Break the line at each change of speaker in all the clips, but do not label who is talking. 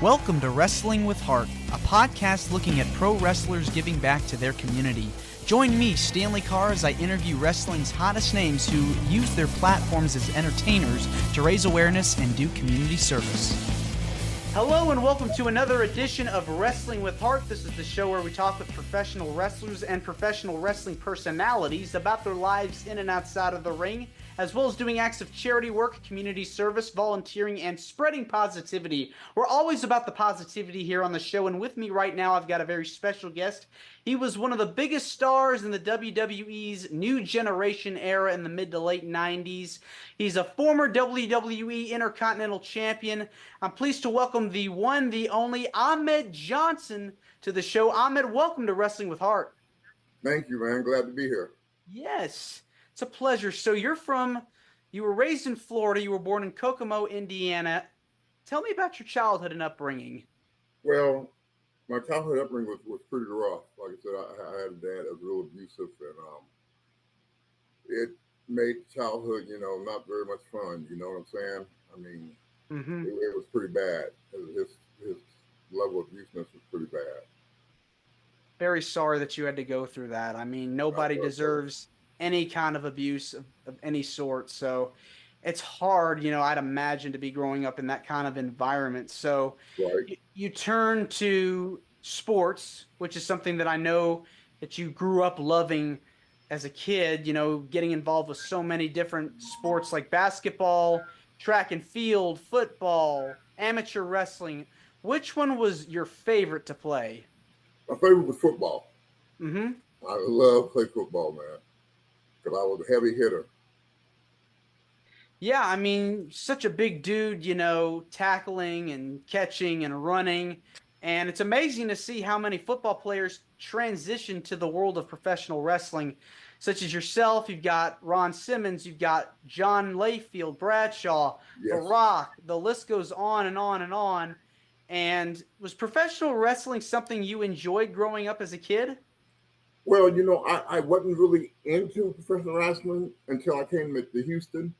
Welcome to Wrestling with Heart, a podcast looking at pro wrestlers giving back to their community. Join me, Stanley Carr, as I interview wrestling's hottest names who use their platforms as entertainers to raise awareness and do community service. Hello and welcome to another edition of Wrestling with Heart. This is the show where we talk with professional wrestlers and professional wrestling personalities about their lives in and outside of the ring, as well as doing acts of charity work, community service, volunteering, and spreading positivity. We're always about the positivity here on the show, and with me right now I've got a very special guest. He was one of the biggest stars in the WWE's new generation era in the mid to late 90s. He's a former WWE Intercontinental Champion. I'm pleased to welcome the one, the only Ahmed Johnson to the show. Ahmed, welcome to Wrestling with Heart.
Thank you, man. Glad to be here.
Yes, it's a pleasure. So you were raised in Florida. You were born in Kokomo, Indiana. Tell me about your childhood and upbringing.
Well, my childhood upbringing was pretty rough. Like I said, I had a dad that was real abusive, and it made childhood, not very much fun. You know what I'm saying? I mean, it was pretty bad. His level of abuseness was pretty bad.
Very sorry that you had to go through that. I mean, nobody deserves any kind of abuse of any sort. So it's hard, I'd imagine, to be growing up in that kind of environment. So
Right.
you turn to sports, which is something that I know that you grew up loving as a kid, getting involved with so many different sports like basketball, track and field, football, amateur wrestling. Which one was your favorite to play?
My favorite was football.
Mm-hmm.
I love play football, man, because I was a heavy hitter.
Yeah, I mean, such a big dude, tackling and catching and running. And it's amazing to see how many football players transition to the world of professional wrestling, such as yourself. You've got Ron Simmons, you've got John Layfield, Bradshaw, The
Yes.
Rock. The list goes on and on and on. And was professional wrestling something you enjoyed growing up as a kid?
Well, I wasn't really into professional wrestling until I came to Houston,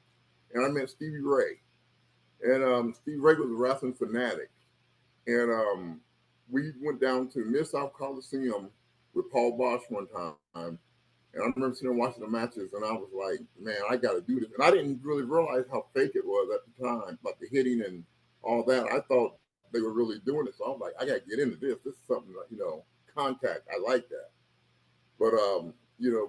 and I met Stevie Ray. And Stevie Ray was a wrestling fanatic. And we went down to Mid-South Coliseum with Paul Bosch one time. And I remember sitting there watching the matches, and I was like, man, I got to do this. And I didn't really realize how fake it was at the time, like the hitting and all that. I thought they were really doing it. So I was like, I got to get into this. This is something, contact. I like that. But,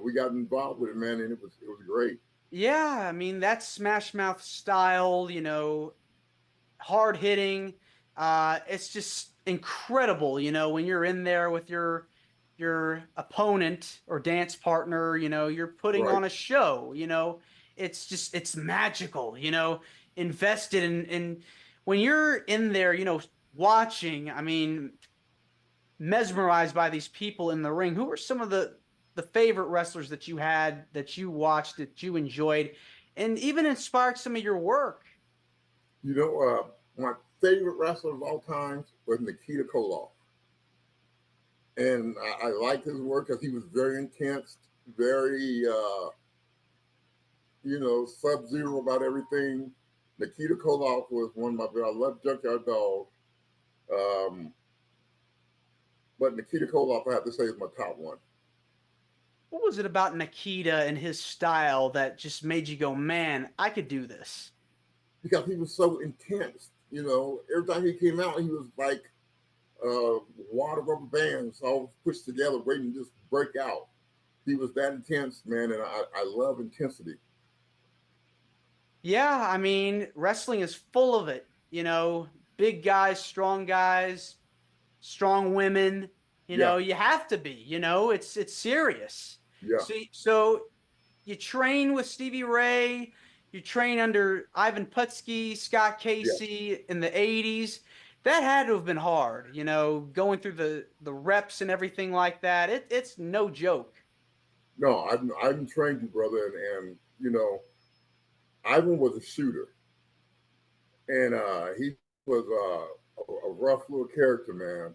we got involved with it, man, and it was great.
Yeah, I mean, that Smash Mouth style, hard hitting. It's just incredible, when you're in there with your opponent or dance partner, you're putting
Right.
on a show, it's magical, invested in when you're in there, watching, I mean, mesmerized by these people in the ring. Who are some of the favorite wrestlers that you had, that you watched, that you enjoyed, and even inspired some of your work?
My favorite wrestler of all times was Nikita Koloff. And I liked his work because he was very intense, very, sub-zero about everything. Nikita Koloff was one of my favorite. I love Junkyard Dog. But Nikita Koloff, I have to say, is my top one.
What was it about Nikita and his style that just made you go, man, I could do this?
Because he was so intense. Every time he came out, he was like water rubber bands all pushed together, waiting to just break out. He was that intense, man, and I love intensity.
Yeah, I mean, wrestling is full of it. Big guys, strong women.
Yeah,
You have to be. It's serious.
yeah,
So you train with Stevie Ray. You train under Ivan Putski, Scott
yeah.
Casey in the 80s. That had to have been hard, going through the reps and everything like that. It's no joke.
No, I've trained you, brother, and Ivan was a shooter, and he was a rough little character, man.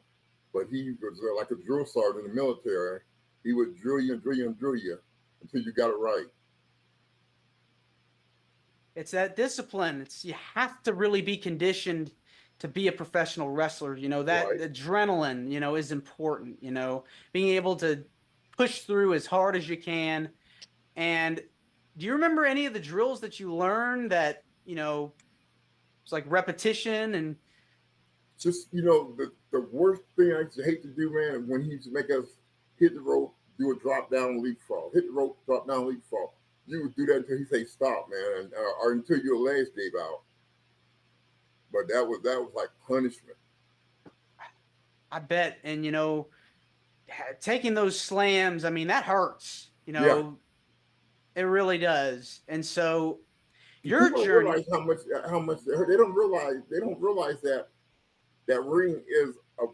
But he was like a drill sergeant in the military. He would drill you and drill you and drill you until you got it right.
It's that discipline. You have to really be conditioned to be a professional wrestler. That
Right.
adrenaline, is important, being able to push through as hard as you can. And do you remember any of the drills that you learned that, it's like repetition and
Just the worst thing I used to hate to do, man, when he used to make us hit the rope, do a drop down leapfrog, hit the rope, drop down leapfrog. You would do that until he say stop, man, and, or until your legs gave out. But that was like punishment.
I bet, and taking those slams, I mean, that hurts,
Yeah,
it really does. And so your
people don't realize
journey,
how much they hurt. They don't realize that ring is a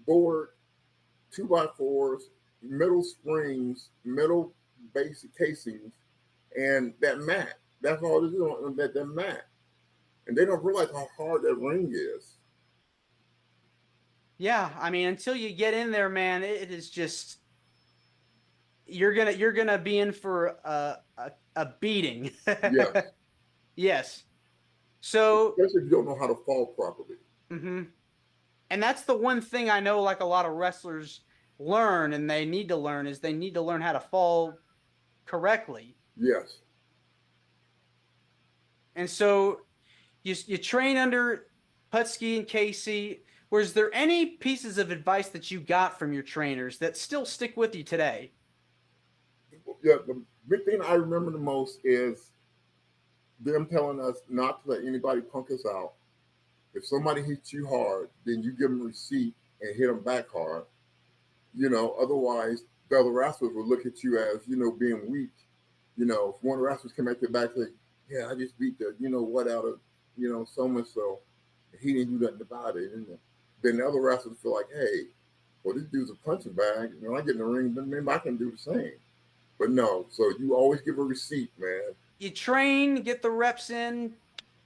board, 2x4s, metal springs, metal basic casings, and that mat. That's all it is on that mat. And they don't realize how hard that ring is.
yeah, I mean, until you get in there, man, it is just you're gonna be in for a beating.
Yes,
Yes. So,
especially if you don't know how to fall properly.
mhm. And that's the one thing I know, like a lot of wrestlers learn, and they need to learn is they need to learn how to fall correctly.
Yes.
And so you train under Putski and Casey. Was there any pieces of advice that you got from your trainers that still stick with you today?
Yeah, the big thing I remember the most is them telling us not to let anybody punk us out. If somebody hits you hard, then you give them a receipt and hit them back hard. Otherwise, the other wrestlers will look at you as, being weak. If one of the wrestlers come at your back and say, yeah, I just beat the, what out of, so and so. He didn't do nothing about it. And then the other wrestlers feel like, hey, well, this dude's a punching bag. I get in the ring, then maybe I can do the same. But no, so you always give a receipt, man.
You train, get the reps in,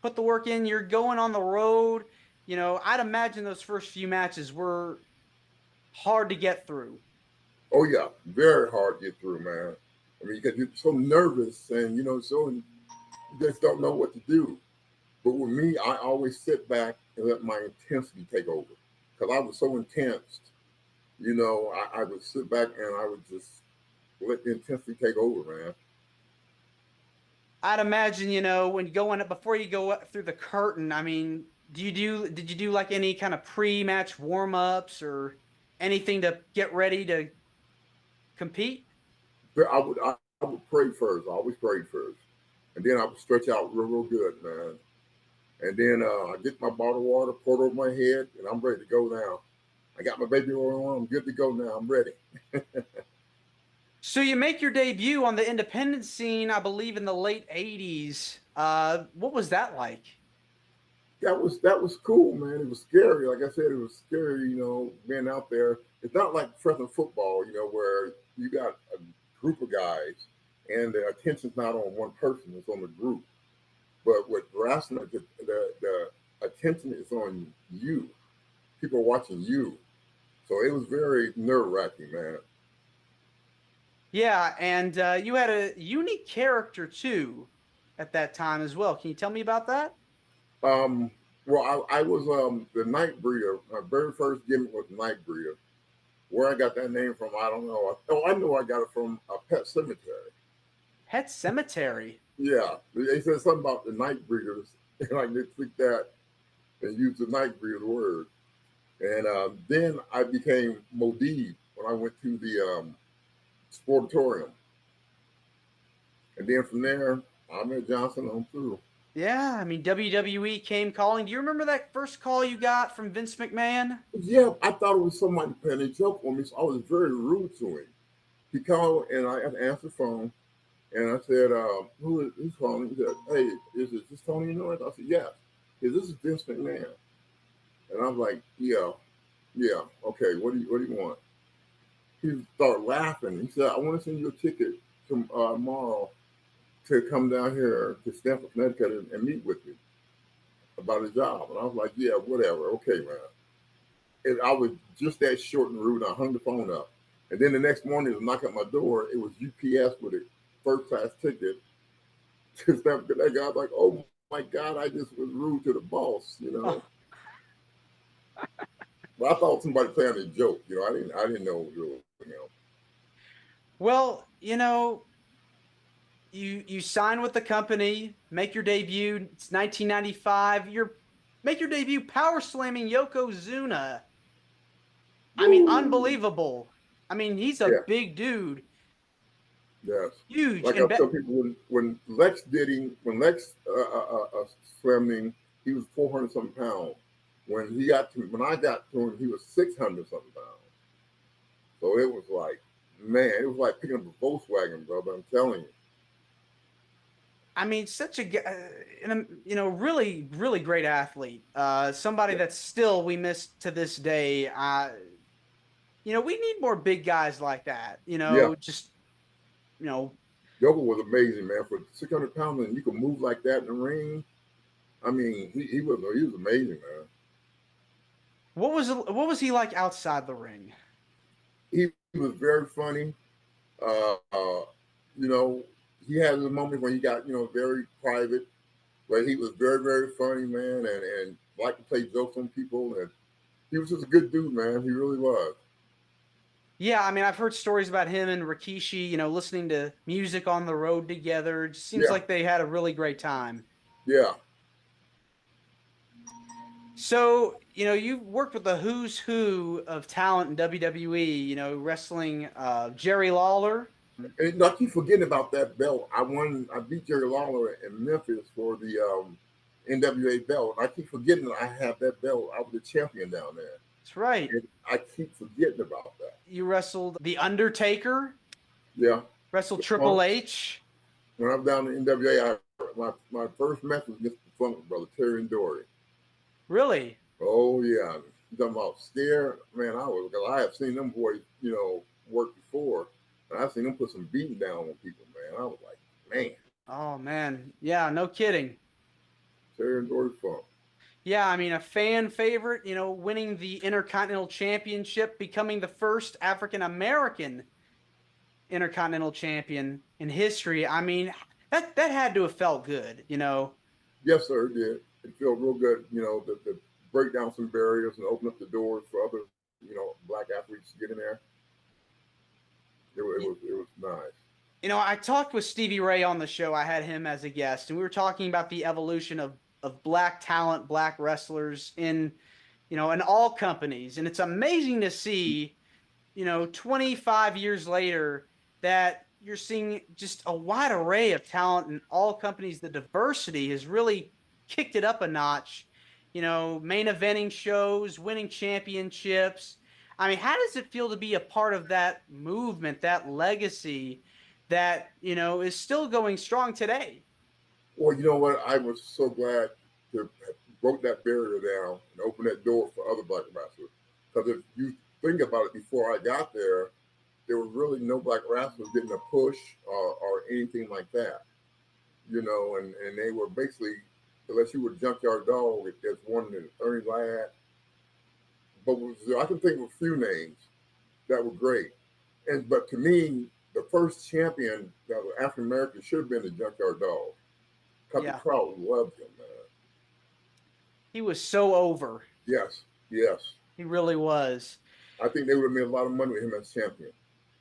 put the work in. You're going on the road. I'd imagine those first few matches were hard to get through.
Oh yeah, very hard to get through, man. I mean, because you're so nervous and so you just don't know what to do. But with me, I always sit back and let my intensity take over because I was so intense. I would sit back and I would just let the intensity take over, man.
I'd imagine, when going up before you go up through the curtain, I mean, did you do like any kind of pre-match warm-ups or anything to get ready to compete?
But I would pray first. I always prayed first, and then I would stretch out real good, man. And then I get my bottle of water, pour it over my head, and I'm ready to go now. I got my baby oil on. I'm good to go now. I'm ready.
So you make your debut on the independent scene, I believe, in the late '80s. What was that like?
That was cool, man. It was scary. Like I said, it was scary. Being out there. It's not like professional football, where you got a group of guys and the attention's not on one person; it's on the group. But with wrestling, the attention is on you. People are watching you, so it was very nerve wracking, man.
Yeah, and you had a unique character too at that time as well. Can you tell me about that?
Um, well, I was the night breeder. My very first gimmick was night breeder. Where I got that name from, I don't know. Oh, I know I got it from a pet cemetery.
Pet Cemetery.
Yeah, they said something about the night breeders, and I just took that and used the night breeder word. And then I became Modib when I went to the sportatorium, and then from there, Ahmed Johnson on through.
Yeah, I mean WWE came calling. Do you remember that first call you got from Vince McMahon?
Yeah, I thought it was somebody playing a joke on me, so I was very rude to him. He called, and I answered the phone, and I said, who's calling? He said, hey, is this Tony Norris? I said, yes. This is Vince McMahon. And I was like, yeah, yeah, okay, what do you want? He started laughing. He said, I want to send you a ticket tomorrow to come down here to Stamford, Connecticut and meet with me about a job. And I was like, yeah, whatever, okay, man. And I was just that short and rude. I hung the phone up. And then the next morning, to knock at my door, it was UPS with a first class ticket to Stamford, Connecticut. I was like, oh my God, I just was rude to the boss.
Oh,
But I thought somebody playing a joke. I didn't know it was real.
Well, you sign with the company, make your debut. It's 1995. You're make your debut power slamming Yokozuna. I mean,
Woo!
unbelievable. I mean, he's a
Yeah,
big dude,
yes.
huge,
Like I
and
tell people, when Lex did him, when Lex slammed him, he was 400 something pounds. When I got to him, he was 600 something pounds. So it was like, man, it was like picking up a Volkswagen, brother. I'm telling you.
I mean, such a really really great athlete. Somebody
Yeah,
that still we miss to this day. We need more big guys like that.
yeah.
Just you know,
Joker was amazing, man. For 600 pounds and you could move like that in the ring. I mean, he was amazing, man.
what was he like outside the ring?
He was very funny. Uh, uh, you know, he had a moment when he got very private, but he was very very funny, man, and liked to play jokes on people, and he was just a good dude, man. He really was.
Yeah, I mean, I've heard stories about him and Rikishi, listening to music on the road together. It just seems
Yeah,
like they had a really great time.
yeah.
So, you've worked with the who's who of talent in WWE, wrestling Jerry Lawler.
And I keep forgetting about that belt. I beat Jerry Lawler in Memphis for the NWA belt. I keep forgetting that I have that belt. I was the champion down there.
That's right.
And I keep forgetting about that.
You wrestled The Undertaker,
Yeah.
wrestled
The
Triple
Funk.
H.
When I was down in NWA, my first match was against the Funk brother, Terry and Dory.
Really?
Oh yeah. You talking about scare? Man, I have seen them boys, work before. And I've seen them put some beating down on people, man. I was like, man,
Oh, man. Yeah, no kidding.
Terry and Dory Funk.
Yeah, I mean, a fan favorite, winning the Intercontinental Championship, becoming the first African American Intercontinental Champion in history. I mean, that had to have felt good.
Yes, sir, it did. It felt real good, to break down some barriers and open up the doors for other, black athletes to get in there. It was nice.
I talked with Stevie Ray on the show. I had him as a guest, and we were talking about the evolution of black talent, black wrestlers in all companies. And it's amazing to see, 25 years later that you're seeing just a wide array of talent in all companies. The diversity has really kicked it up a notch. Main eventing shows, winning championships. I mean, how does it feel to be a part of that movement, that legacy that, is still going strong today?
Well, you know what? I was so glad to have broke that barrier down and open that door for other black wrestlers. Because if you think about it, before I got there was really no black wrestlers getting a push or anything like that. And they were basically, unless you were Junkyard Dog, there's one in Ernie Ladd. But I can think of a few names that were great. But to me, the first champion that was African American should have been the Junkyard Dog. Because the
Yeah,
crowd loved him, man.
he was so over.
Yes, yes.
He really was.
I think they would have made a lot of money with him as champion.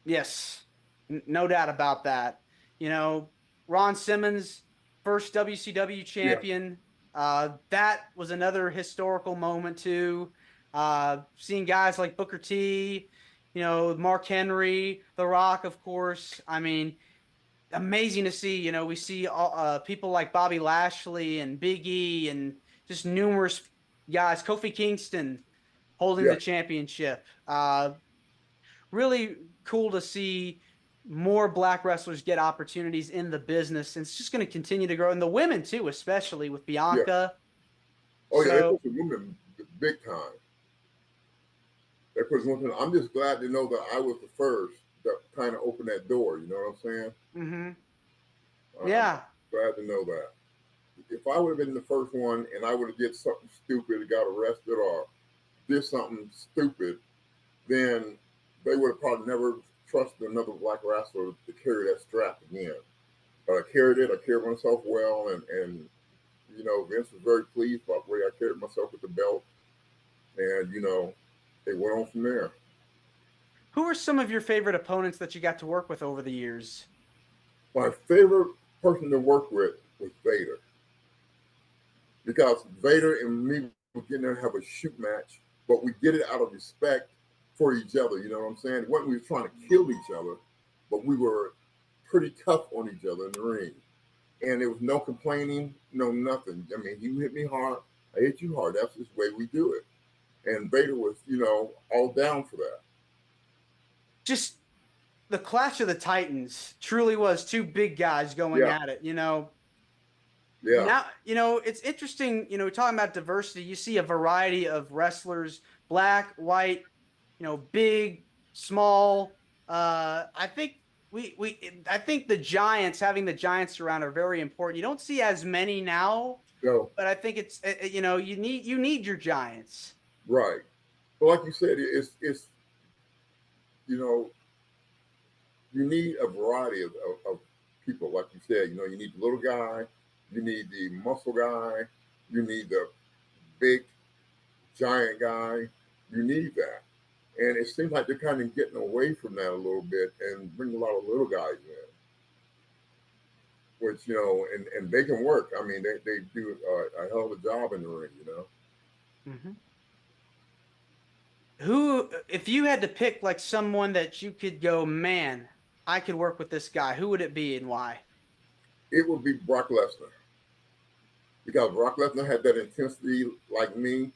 Yes, no doubt about that. You know, Ron Simmons, first WCW
Yeah,
champion. That was another historical moment too. Seeing guys like Booker T, Mark Henry, The Rock, of course. I mean, amazing to see. We see people like Bobby Lashley and Big E and just numerous guys. Kofi Kingston holding
yeah,
the championship. Really cool to see more black wrestlers get opportunities in the business. And it's just going to continue to grow. And the women, too, especially with
yeah.
Bianca.
Oh yeah, they
So,
put the women big time. They put women. I'm just glad to know that I was the first that kind of opened that door. You know what I'm saying?
mhm.
I'm
Yeah.
glad to know that. If I would have been the first one and I would have did something stupid, got arrested, or did something stupid, then they would have probably never trusted another black wrestler to carry that strap again. But I carried it. I carried myself well, and Vince was very pleased about the way I carried myself with the belt. And it went on from there.
Who are some of your favorite opponents that you got to work with over the years?
My favorite person to work with was Vader because Vader and me would get in there and have a shoot match, but we did it out of respect for each other. You know what I'm saying? It wasn't we were trying to kill each other, but we were pretty tough on each other in the ring. And there was no complaining, no nothing. I mean, you hit me hard, I hit you hard. That's just the way we do it. And Vader was, all down for that.
Just the Clash of the Titans truly was two big guys going
Yeah,
at it.
yeah,
Now, it's interesting, talking about diversity, you see a variety of wrestlers, black, white, big, small. I think I think the Giants, having the Giants around are very important. You don't see as many now,
no,
but I think it's, you need your Giants.
right. But like you said, it's you know, you need a variety of people. Like you said, you need the little guy, you need the muscle guy, you need the big giant guy. You need that. And it seems like they're kind of getting away from that a little bit and bring a lot of little guys in, which, and they can work. I mean, they do a hell of a job in the ring.
Hmm. Who, if you had to pick like someone that you could go, man, I could work with this guy, who would it be and why?
It would be Brock Lesnar because Brock Lesnar had that intensity like me.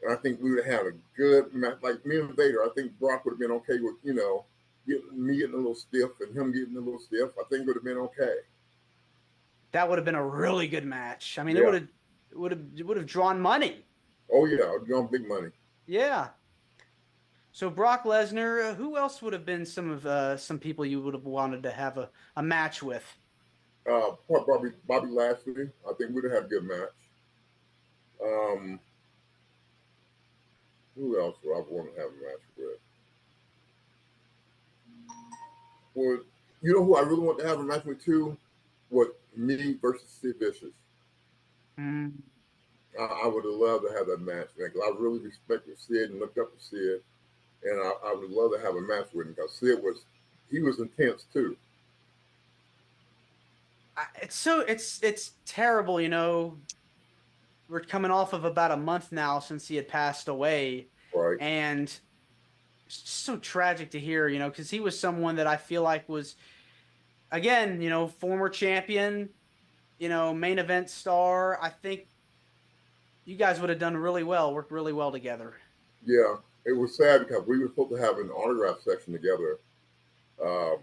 And I think we would have had a good match. Like me and Vader, I think Brock would have been okay with, me getting a little stiff and him getting a little stiff. I think it would have been okay.
That would have been a really good match. I mean,
Yeah.
it would have drawn money.
Oh, yeah. I'd on big money.
Yeah. So Brock Lesnar, who else would have been some people you would have wanted to have a match with?
Probably Bobby Lashley. I think we'd have had a good match. Um, who else would I want to have a match with? Well, you know who I really want to have a match with too? Was me versus Sid Vicious.
Mm.
I would have loved to have that match, man, because I really respected Sid and looked up to Sid, and I would love to have a match with him because he was intense too.
It's terrible, We're coming off of about a month now since he had passed away,
Right,
and it's just so tragic to hear, because he was someone that I feel like was, again, former champion, main event star. I think you guys would have done really well, worked really well together.
yeah. It was sad because we were supposed to have an autograph session together um,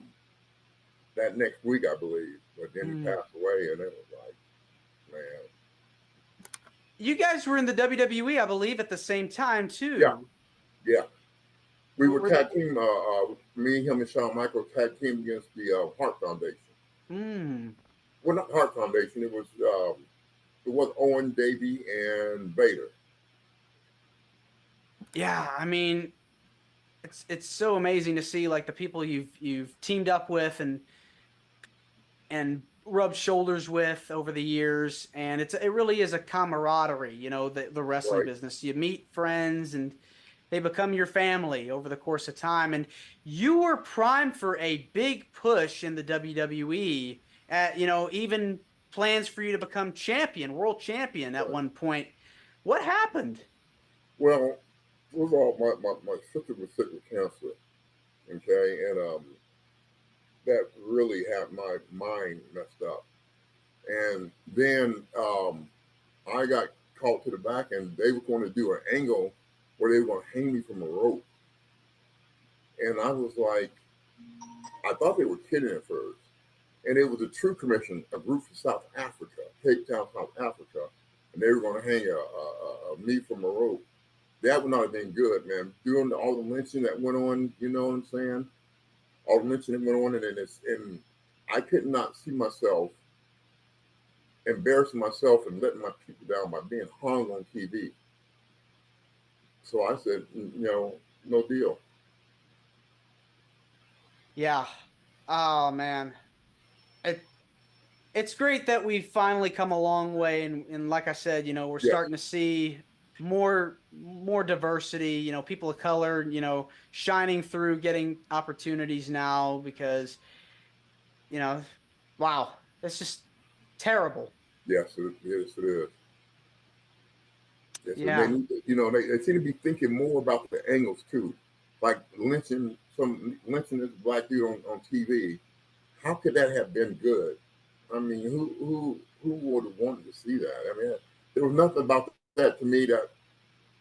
that next week, I believe, but then he
Mm.
passed away, and it was like, man,
You guys were in the WWE, I believe, at the same time
yeah,
too.
yeah. We were
Were
tag team. Me, him, and Shawn Michaels tag team against the Heart Foundation.
mm.
Well, not Heart Foundation. It was Owen, Davey, and Vader.
Yeah, I mean, it's so amazing to see like the people you've teamed up with and rubbed shoulders with over the years, and it really is a camaraderie, the wrestling
Right.
business. You meet friends and they become your family over the course of time, and you were primed for a big push in the WWE. At even plans for you to become champion, world champion at
Right.
one point. What happened?
Well, first of all, my sister was sick with cancer. Okay, and that really had my mind messed up. And then I got called to the back, and they were going to do an angle where they were going to hang me from a rope. And I was like, I thought they were kidding at first. And it was a True Commission, a group from South Africa, Cape Town, South Africa, and they were going to hang a me from a rope. That would not have been good, man. Doing all the lynching that went on, you know what I'm saying? All the lynching that went on, and I could not see myself embarrassing myself and letting my people down by being hung on TV. So I said, no deal.
Yeah. Oh man. It it's great that we've finally come a long way, and like I said, we're
Yes,
starting to see more more diversity, people of color, shining through, getting opportunities now because, you know, wow, it's just terrible.
Yes, it is. Yes, and they
Yeah.
need to, they seem to be thinking more about the angles too, like lynching this black dude on TV. How could that have been good? I mean, who would have wanted to see that? I mean, there was nothing about that to me that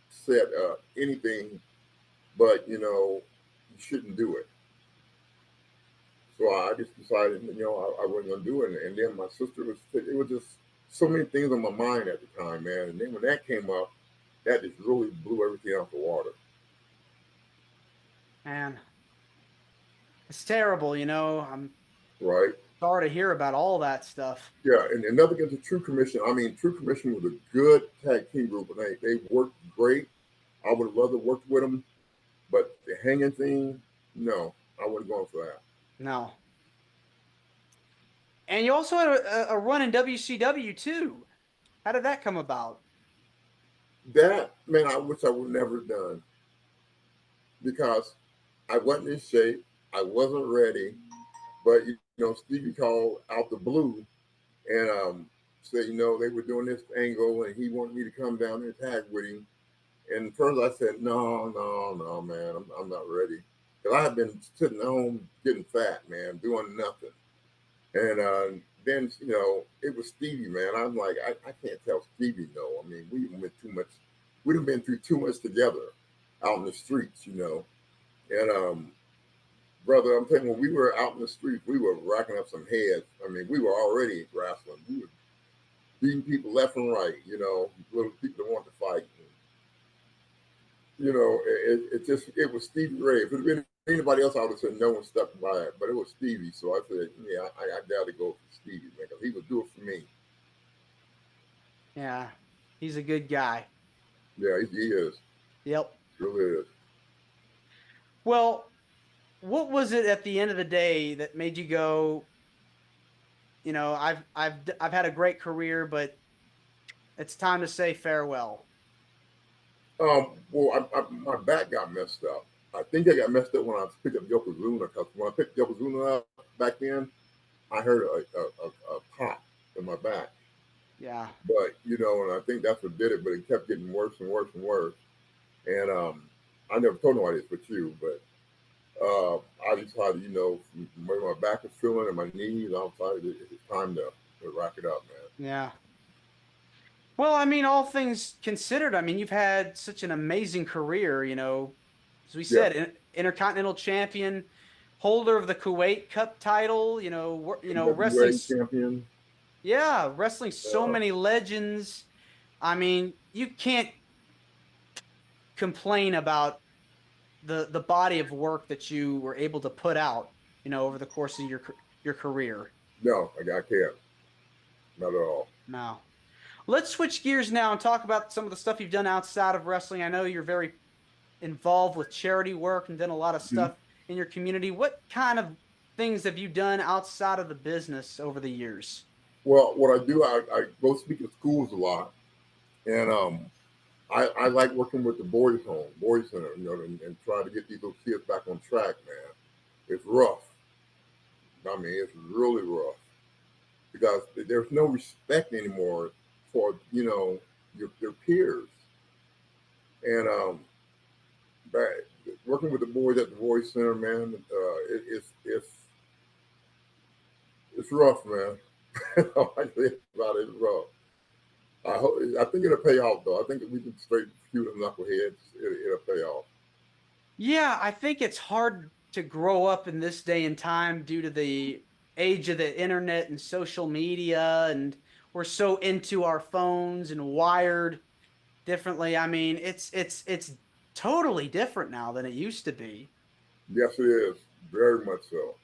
said anything, but you shouldn't do it. So I just decided, I wasn't gonna do it. And then my sister was. It was just so many things on my mind at the time, man. And then when that came up, that just really blew everything out the water.
Man, it's terrible. I'm
Right?
sorry to hear about all that stuff.
Yeah. And nothing against the True Commission. I mean, True Commission was a good tag team group, and they worked great. I would have loved to work with them, but the hanging thing, no, I wouldn't go for that.
No. And you also had a run in WCW too. How did that come about?
That man, I wish I would never done because I wasn't in shape. I wasn't ready. But Stevie called out the blue and said, they were doing this angle and he wanted me to come down and tag with him. And first I said, no, no, no, man, I'm not ready. Because I had been sitting at home getting fat, man, doing nothing. And then, it was Stevie, man. I'm like, I can't tell Stevie no. I mean, we've been through too much together out in the streets. And brother, I'm telling you, when we were out in the streets, we were racking up some heads. I mean, we were already wrestling. We were beating people left and right, little people that want to fight. It was Stevie Ray. If it had been anybody else, I would have said no and stuck by it. But it was Stevie, so I said, yeah, I got to go for Stevie, man, because he would do it for me.
Yeah, he's a good guy.
Yeah, he is.
Yep.
Really is.
Well, what was it at the end of the day that made you go, I've had a great career, but it's time to say farewell.
Well, my back got messed up. I think I got messed up when I picked up Yokozuna, because when I picked Yokozuna up back then, I heard a pop in my back.
Yeah.
But and I think that's what did it. But it kept getting worse and worse and worse. And I never told nobody this but you. But I decided, where my back was feeling and my knees, I decided it's time to rack it up, man.
Yeah. Well, I mean, all things considered, I mean, you've had such an amazing career, as we
Yeah,
said, Intercontinental champion, holder of the Kuwait Cup title, wrestling,
NWA champion.
yeah, wrestling so
Uh,
many legends. I mean, you can't complain about the body of work that you were able to put out, over the course of your career.
no, I can't. Not at all.
No. Let's switch gears now and talk about some of the stuff you've done outside of wrestling. I know you're very involved with charity work and done a lot of
Mhm.
stuff in your community. What kind of things have you done outside of the business over the years?
Well, what I do, I go speak at schools a lot. And I like working with the boys center, and trying to get these little kids back on track, man. It's rough. I mean, it's really rough because there's no respect anymore for your peers. And but working with the boys at the boys center, man, it's rough, man. All I say about it is rough. I think it'll pay off though. I think if we can straight few of the knuckleheads, it'll pay off.
Yeah, I think it's hard to grow up in this day and time due to the age of the internet and social media, and we're so into our phones and wired differently. I mean, it's totally different now than it used to be.
Yes, it is very much so.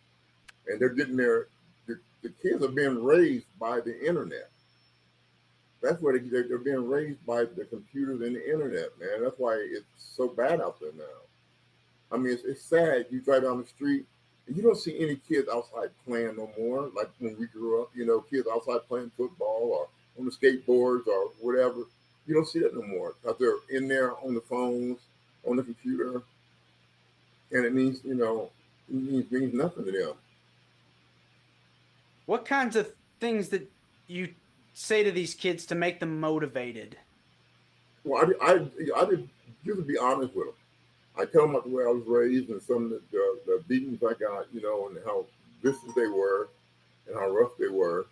And they're getting their the kids are being raised by the internet. That's where they're being raised by the computers and the internet, man. That's why it's so bad out there now. I mean, it's sad. You drive down the street and you don't see any kids outside playing no more. Like when we grew up, kids outside playing football or on the skateboards or whatever. You don't see that no more because they're in there on the phones, on the computer, and it means means nothing to them.
What kinds of things that you say to these kids to make them motivated?
Well, I did just to be honest with them. I tell them about the way I was raised and some of the beatings I got, and how vicious they were and how rough they were.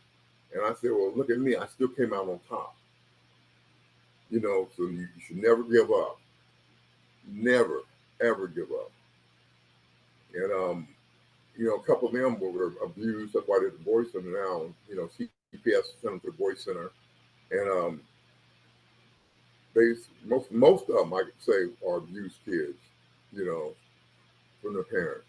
And I said, well, look at me. I still came out on top. So you should never give up. Never, ever give up. And, a couple of them were abused. That's why they're at the Boys Center now. CPS sent them to the Boys Center. And they most of them, I could say, are abused kids, from their parents.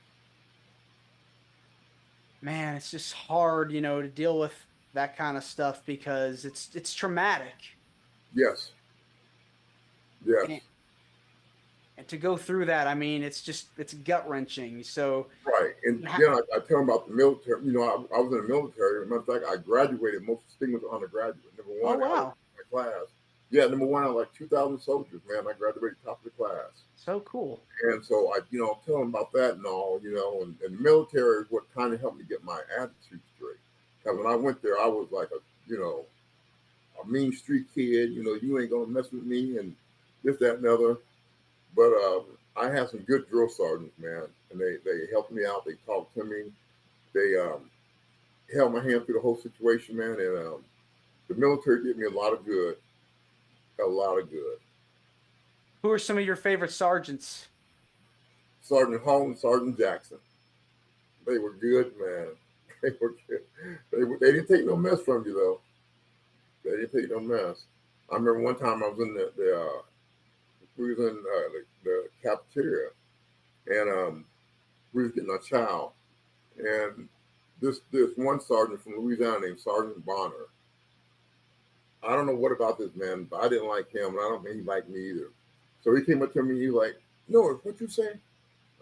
Man, it's just hard, to deal with that kind of stuff because it's traumatic.
Yes, yes.
And to go through that, I mean, it's gut wrenching. So
Right. And then I tell them about the military. I was in the military. As a matter of fact, I graduated most distinguished undergraduate. Number
oh
one out of
wow,
my class. Yeah, number one out of like 2,000 soldiers, man. I graduated top of the class.
so cool.
And so I, tell them about that and all, and the military is what kind of helped me get my attitude straight. Because when I went there, I was like a mean street kid. You ain't gonna mess with me and this, that, and other. But I had some good drill sergeants, man, and they helped me out. They talked to me. They held my hand through the whole situation, man. And the military did me a lot of good. A lot of good.
Who are some of your favorite sergeants?
Sergeant Hall and Sergeant Jackson. They were good, man. They were good. They didn't take no mess from you, though. They didn't take no mess. I remember one time I was in we was in the cafeteria, and we was getting a chow, and this one sergeant from Louisiana named Sergeant Bonner. I don't know what about this man, but I didn't like him, and I don't think he liked me either. So he came up to me, he was like, Norris, what you say?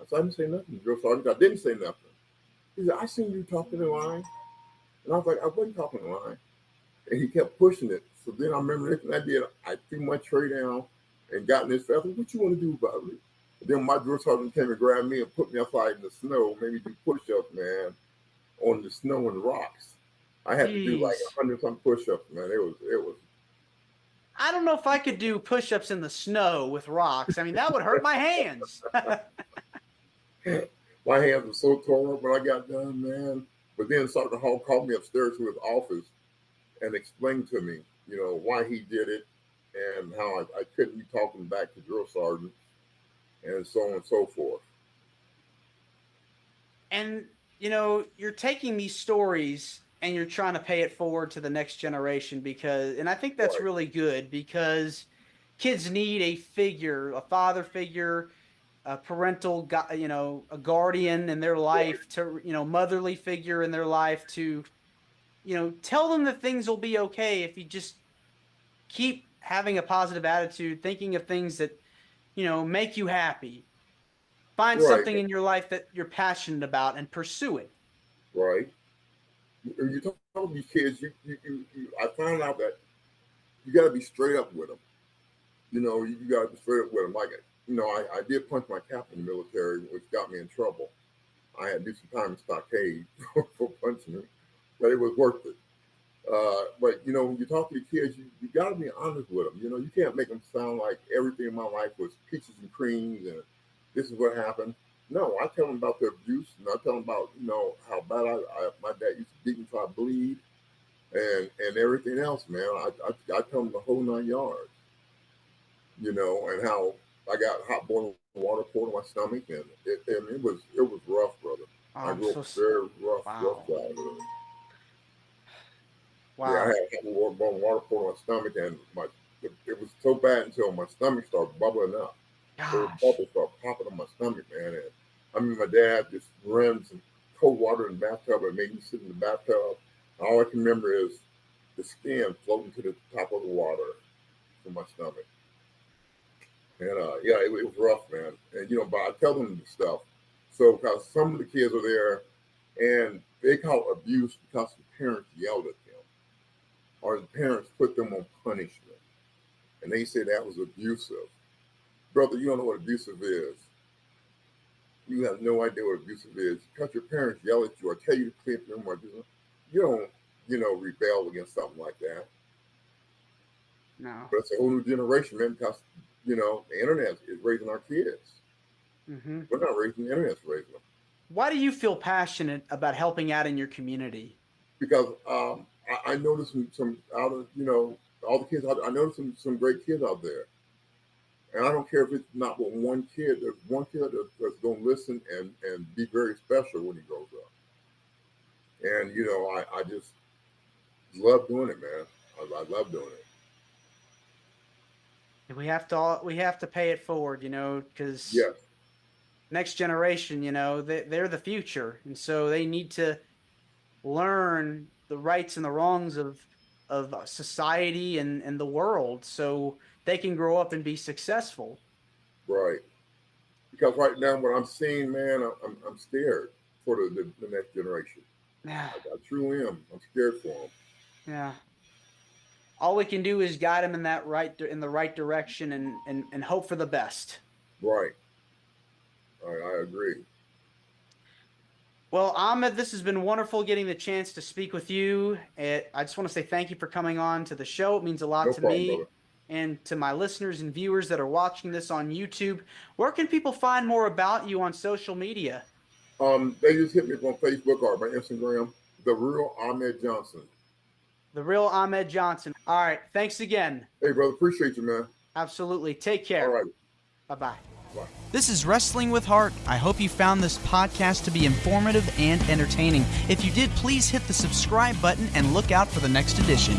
I said, I didn't say nothing, Drill Sergeant. I didn't say nothing. He said, I seen you talking in line. And I was like, I wasn't talking in line. And he kept pushing it. So then I remember this, and I threw my tray down and got in his face. What you want to do about it? And then my drill sergeant came and grabbed me and put me outside in the snow, made me do push-ups, man, on the snow and rocks. I had to do like
Jeez.
100 some push-ups, man. It was.
I don't know if I could do push-ups in the snow with rocks. I mean, that would hurt my hands.
My hands were so tore up when I got done, man. But then Sergeant Hall called me upstairs to his office and explained to me, why he did it and how I couldn't be talking back to drill sergeants and so on and so forth.
And you're taking these stories and you're trying to pay it forward to the next generation and I think that's
Right,
really good because kids need a figure, a father figure, a parental, a guardian in their
right,
life to, motherly figure in their life to, tell them that things will be okay if you just keep having a positive attitude, thinking of things that, make you happy. Find
right,
something in your life that you're passionate about and pursue it.
right. You told these kids, I found out that you got to be straight up with them. You got to be straight up with them. Like, I did punch my captain in the military, which got me in trouble. I had to do some time in stockade for punching him, but it was worth it. But when you talk to the kids, you got to be honest with them. You can't make them sound like everything in my life was peaches and creams and this is what happened. No, I tell them about the abuse, and I tell them about how bad my dad used to beat me till I bleed, and everything else, man. I tell them the whole 9 yards, and how I got hot boiling water poured on my stomach, and it was rough, brother.
Oh,
I
I'm
grew up
so
very rough
wow.
childhood. Yeah, I
Wow.
had water poured on my stomach, and it was so bad until my stomach started bubbling up. Little
Gosh.
bubbles started popping on my stomach, man. And I mean, my dad just ran some cold water in the bathtub and made me sit in the bathtub. All I can remember is the skin floating to the top of the water from my stomach. And yeah, it was rough, man. And but I tell them the stuff. So because some of the kids are there, and they call it abuse because the parents yelled at them or the parents put them on punishment. and they say that was abusive. Brother, you don't know what abusive is. You have no idea what abusive is. Because your parents yell at you or tell you to clean up your room or do something, you don't, rebel against something like that.
No.
But it's a whole new generation, man, because, the internet is raising our kids.
Mm-hmm.
We're not raising the internet's raising them.
Why do you feel passionate about helping out in your community?
Because I noticed some out of, all the kids, I noticed some great kids out there. And I don't care if it's not with one kid. There's one kid that's going to listen and be very special when he grows up. And, I just love doing it, man. I love doing it.
We have to pay it forward, because
Yes.
next generation, they're the future. And so they need to learn the rights and the wrongs of society and the world so they can grow up and be successful.
Right. Because right now, what I'm seeing, man, I'm scared for the next generation.
Yeah.
I truly am. I'm scared for them.
Yeah. All we can do is guide them in the right direction and hope for the best.
Right. I agree.
Well, Ahmed, this has been wonderful getting the chance to speak with you. I just want to say thank you for coming on to the show. It means a lot
No
to
problem,
me
brother.
and to my listeners and viewers that are watching this on YouTube. Where can people find more about you on social media?
They just hit me up on Facebook or my Instagram, The Real Ahmed Johnson.
The Real Ahmed Johnson. All right. Thanks again.
Hey, brother. Appreciate you, man.
Absolutely. Take care.
All right.
Bye-bye.
Bye.
This is Wrestling with Heart. I hope you found this podcast to be informative and entertaining. If you did, please hit the subscribe button and look out for the next edition.